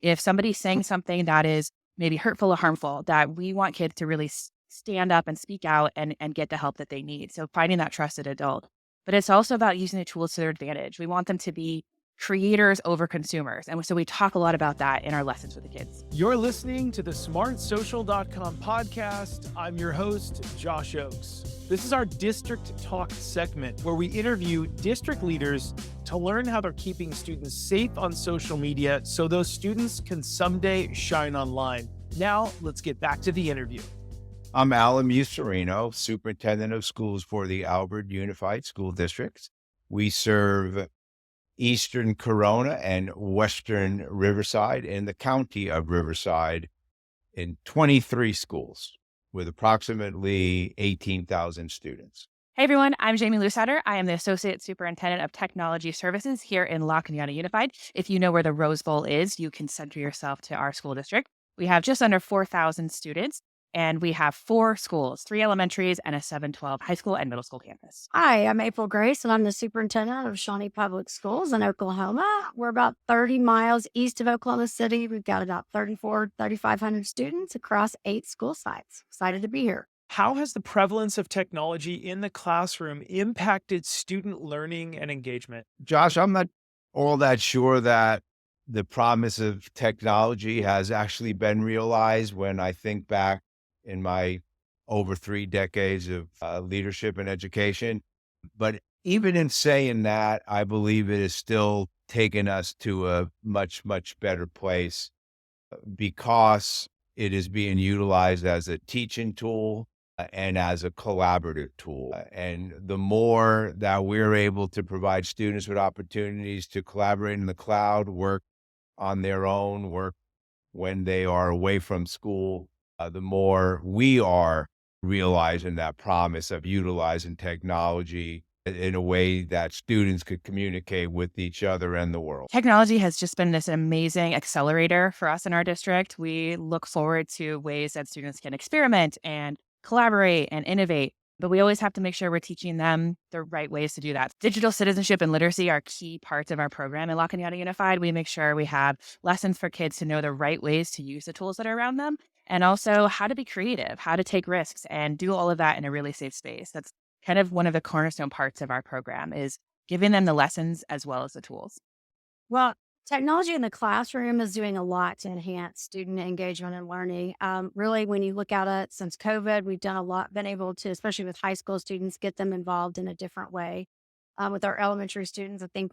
If somebody's saying something that is maybe hurtful or harmful, that we want kids to really stand up and speak out and get the help that they need. So finding that trusted adult. But it's also about using the tools to their advantage. We want them to be creators over consumers. And so we talk a lot about that in our lessons with the kids. You're listening to the smartsocial.com podcast. I'm your host, Josh Oakes. This is our District Talk segment where we interview district leaders to learn how they're keeping students safe on social media so those students can someday shine online. Now, let's get back to the interview. I'm Allan Mucerino, Superintendent of Schools for the Albert Unified School District. We serve Eastern Corona and Western Riverside in the county of Riverside in 23 schools with approximately 18,000 students. Hey everyone, I'm Jamie Lewsadder. I am the Associate Superintendent of Technology Services here in La Cañada Unified. If you know where the Rose Bowl is, you can center yourself to our school district. We have just under 4,000 students, and we have 4 schools, 3 elementaries and a 712 high school and middle school campus. Hi, I'm April Grace, and I'm the superintendent of Shawnee Public Schools in Oklahoma. We're about 30 miles east of Oklahoma City. We've got about 3,500 students across 8 school sites. Excited to be here. How has the prevalence of technology in the classroom impacted student learning and engagement? Josh, I'm not all that sure that the promise of technology has actually been realized when I think back in my over 3 decades of leadership and education. But even in saying that, I believe it has still taken us to a much, much better place because it is being utilized as a teaching tool and as a collaborative tool. And the more that we're able to provide students with opportunities to collaborate in the cloud, work on their own, work when they are away from school, the more we are realizing that promise of utilizing technology in a way that students could communicate with each other and the world. Technology has just been this amazing accelerator for us in our district. We look forward to ways that students can experiment and collaborate and innovate, but we always have to make sure we're teaching them the right ways to do that. Digital citizenship and literacy are key parts of our program in La Cañada Unified. We make sure we have lessons for kids to know the right ways to use the tools that are around them, and also how to be creative, how to take risks, and do all of that in a really safe space. That's kind of one of the cornerstone parts of our program, is giving them the lessons as well as the tools. Well, technology in the classroom is doing a lot to enhance student engagement and learning. Really, when you look at it since COVID, we've done a lot, been able to, especially with high school students, get them involved in a different way. With our elementary students, I think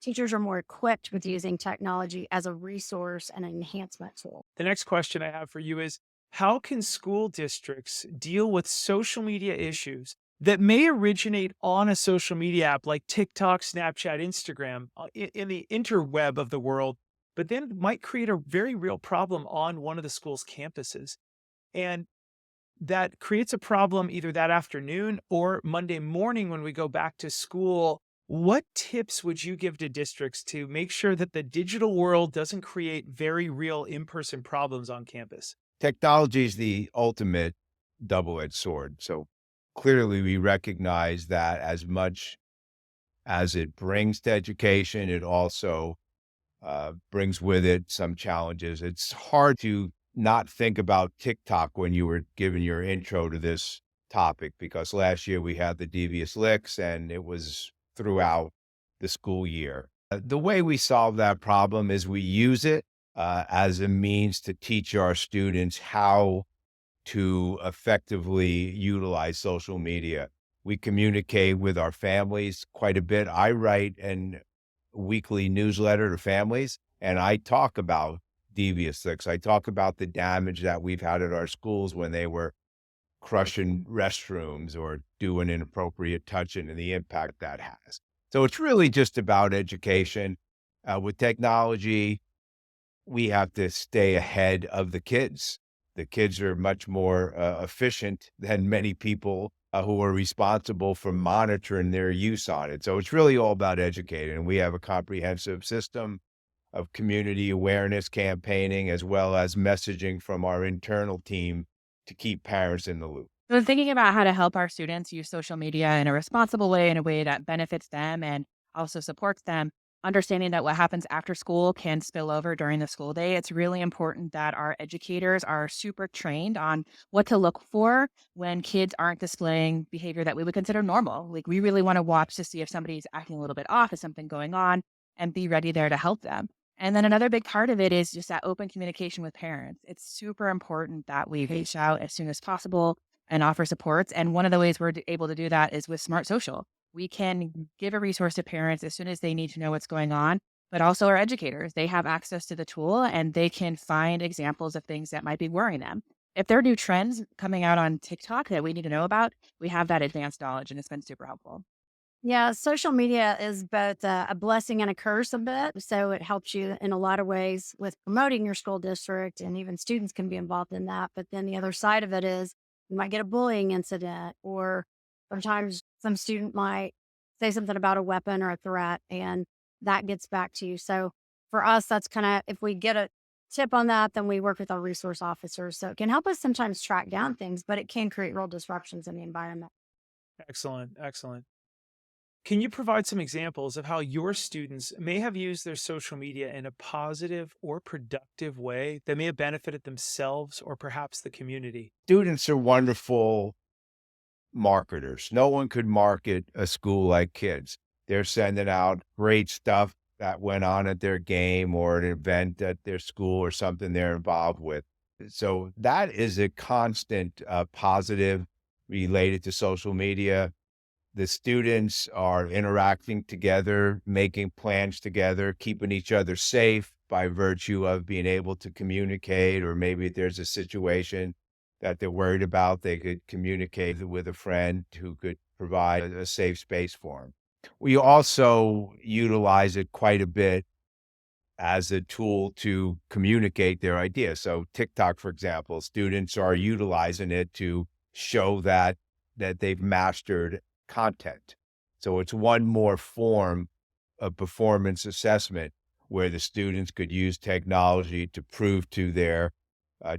teachers are more equipped with using technology as a resource and an enhancement tool. The next question I have for you is, how can school districts deal with social media issues that may originate on a social media app like TikTok, Snapchat, Instagram, in the interweb of the world, but then might create a very real problem on one of the school's campuses? And that creates a problem either that afternoon or Monday morning when we go back to school. What tips would you give to districts to make sure that the digital world doesn't create very real in-person problems on campus? Technology is the ultimate double-edged sword. So clearly we recognize that as much as it brings to education, it also brings with it some challenges. It's hard to not think about TikTok when you were giving your intro to this topic, because last year we had the devious licks and it was throughout the school year. The way we solve that problem is we use it as a means to teach our students how to effectively utilize social media. We communicate with our families quite a bit. I write a weekly newsletter to families, and I talk about devious licks. I talk about the damage that we've had at our schools when they were crushing restrooms or doing inappropriate touching and the impact that has. So it's really just about education. With technology, we have to stay ahead of the kids. The kids are much more efficient than many people who are responsible for monitoring their use on it. So it's really all about educating. And we have a comprehensive system of community awareness campaigning, as well as messaging from our internal team to keep parents in the loop. So thinking about how to help our students use social media in a responsible way, in a way that benefits them and also supports them, understanding that what happens after school can spill over during the school day. It's really important that our educators are super trained on what to look for when kids aren't displaying behavior that we would consider normal. Like, we really want to watch to see if somebody's acting a little bit off, is something going on, and be ready there to help them. And then another big part of it is just that open communication with parents. It's super important that we reach out as soon as possible and offer supports. And one of the ways we're able to do that is with Smart Social. We can give a resource to parents as soon as they need to know what's going on, but also our educators. They have access to the tool and they can find examples of things that might be worrying them. If there are new trends coming out on TikTok that we need to know about, we have that advanced knowledge, and it's been super helpful. Yeah, social media is both a blessing and a curse a bit. So it helps you in a lot of ways with promoting your school district, and even students can be involved in that. But then the other side of it is you might get a bullying incident, or sometimes some student might say something about a weapon or a threat, and that gets back to you. So for us, that's kind of, if we get a tip on that, then we work with our resource officers. So it can help us sometimes track down things, but it can create real disruptions in the environment. Excellent. Excellent. Can you provide some examples of how your students may have used their social media in a positive or productive way that may have benefited themselves or perhaps the community? Students are wonderful marketers. No one could market a school like kids. They're sending out great stuff that went on at their game or an event at their school or something they're involved with. So that is a constant positive related to social media. The students are interacting together, making plans together, keeping each other safe by virtue of being able to communicate, or maybe if there's a situation that they're worried about, they could communicate with a friend who could provide a safe space for them. We also utilize it quite a bit as a tool to communicate their ideas. So TikTok, for example, students are utilizing it to show that they've mastered content. So it's one more form of performance assessment where the students could use technology to prove to their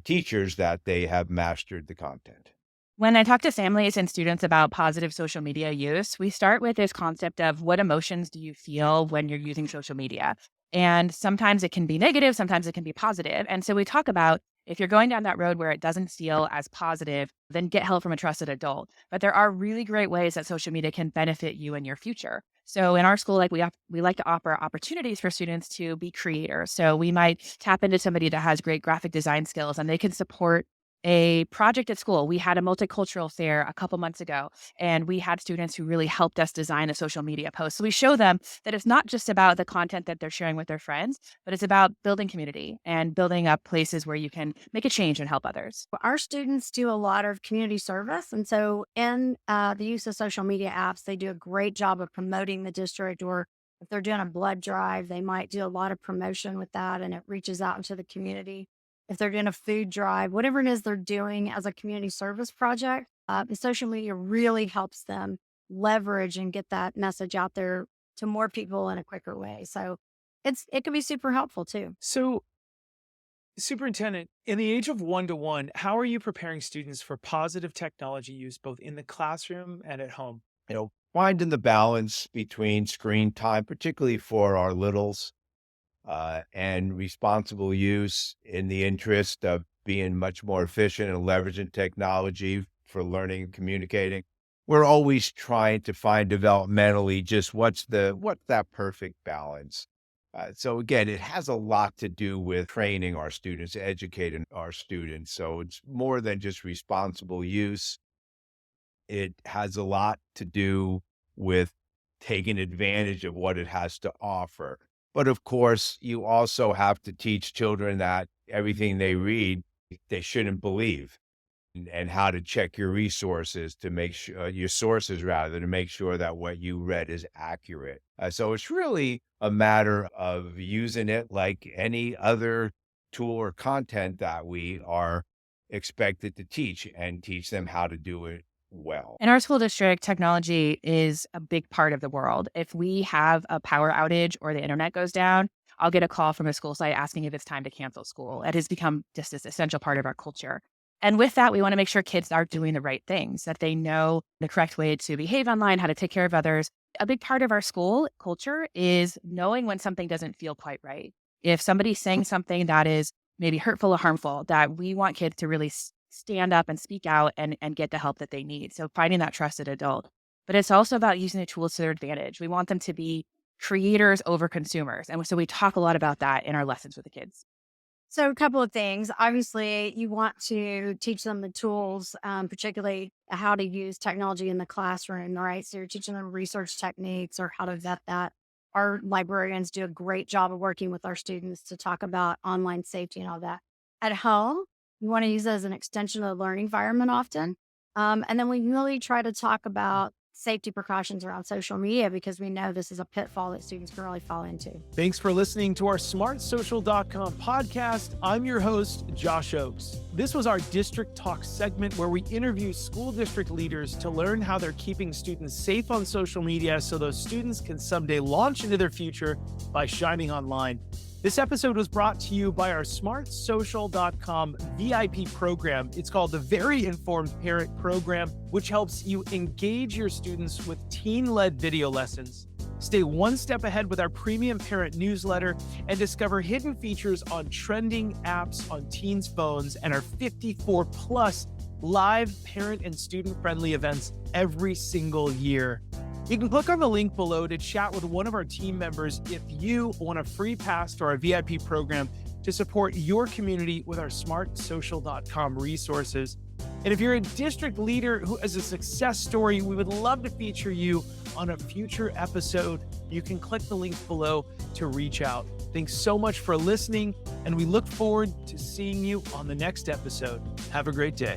teachers that they have mastered the content. When I talk to families and students about positive social media use, we start with this concept of, what emotions do you feel when you're using social media? And sometimes it can be negative, sometimes it can be positive. And so we talk about, if you're going down that road where it doesn't feel as positive, then get help from a trusted adult. But there are really great ways that social media can benefit you in your future. So in our school, like, we like to offer opportunities for students to be creators. So we might tap into somebody that has great graphic design skills, and they can support a project at school. We had a multicultural fair a couple months ago, and we had students who really helped us design a social media post. So we show them that it's not just about the content that they're sharing with their friends, but it's about building community and building up places where you can make a change and help others. Our students do a lot of community service. And so, in the use of social media apps, they do a great job of promoting the district. Or if they're doing a blood drive, they might do a lot of promotion with that, and it reaches out into the community. If they're doing a food drive, whatever it is they're doing as a community service project, the social media really helps them leverage and get that message out there to more people in a quicker way. So it can be super helpful too. So, Superintendent, in the age of 1-to-1, how are you preparing students for positive technology use both in the classroom and at home? Finding the balance between screen time, particularly for our littles, and responsible use in the interest of being much more efficient and leveraging technology for learning and communicating. We're always trying to find developmentally just what's that perfect balance. So again, it has a lot to do with training our students, educating our students. So it's more than just responsible use. It has a lot to do with taking advantage of what it has to offer. But of course, you also have to teach children that everything they read, they shouldn't believe, and how to check your resources to make sure your sources rather to make sure that what you read is accurate. So it's really a matter of using it like any other tool or content that we are expected to teach, and teach them how to do it well. In our school district, technology is a big part of the world. If we have a power outage or the internet goes down, I'll get a call from a school site asking if it's time to cancel school. It has become just this essential part of our culture. And with that, we want to make sure kids are doing the right things, that they know the correct way to behave online, how to take care of others. A big part of our school culture is knowing when something doesn't feel quite right. If somebody's saying something that is maybe hurtful or harmful, that we want kids to really stand up and speak out and get the help that they need. So finding that trusted adult. But it's also about using the tools to their advantage. We want them to be creators over consumers. And so we talk a lot about that in our lessons with the kids. So, a couple of things. Obviously, you want to teach them the tools, particularly how to use technology in the classroom, right? So, you're teaching them research techniques or how to vet that. Our librarians do a great job of working with our students to talk about online safety and all that. At home, you want to use it as an extension of the learning environment often. And then we really try to talk about safety precautions around social media because we know this is a pitfall that students can really fall into. Thanks for listening to our smartsocial.com podcast. I'm your host, Josh Oakes. This was our District Talk segment where we interview school district leaders to learn how they're keeping students safe on social media so those students can someday launch into their future by shining online. This episode was brought to you by our smartsocial.com VIP program. It's called the Very Informed Parent Program, which helps you engage your students with teen-led video lessons. Stay one step ahead with our premium parent newsletter and discover hidden features on trending apps on teens' phones and our 54 plus live parent and student-friendly events every single year. You can click on the link below to chat with one of our team members if you want a free pass to our VIP program to support your community with our smartsocial.com resources. And if you're a district leader who has a success story, we would love to feature you on a future episode. You can click the link below to reach out. Thanks so much for listening, and we look forward to seeing you on the next episode. Have a great day.